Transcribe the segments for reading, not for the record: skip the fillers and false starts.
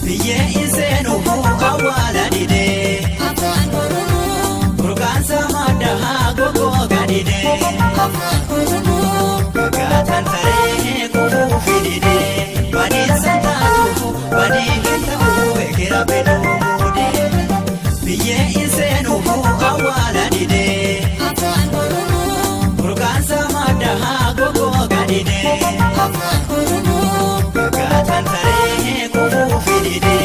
biyye isenu awwala dide afaan oromoo burqaansa maddaa gogo gadide afaan oromoo gatan taree kufu fidide badisa taatu badihita wekera benude biyye isenu awwala dide afaan oromoo burqaansa maddaa gogo gadide afaan oromoo gatan taree kufu fidide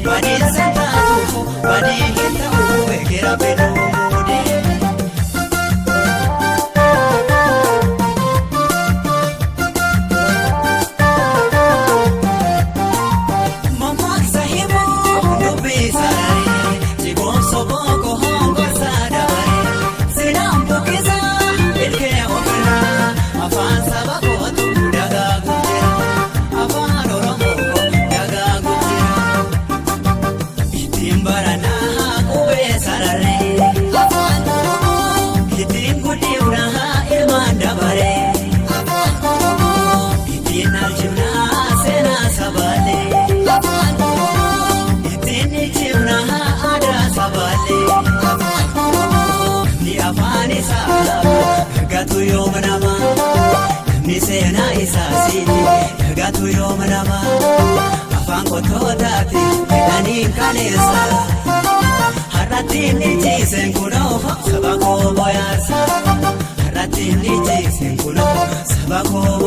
badisa taatu badihita wekera benude Gatu yooma nama namni seenaa isaasi gatu yooma nama afaan qotootaati midhaaniin kaleessa har'attiin ni ciiseen kunoo saba koo boyaasa har'attiin ni ciiseen kunoo saba koo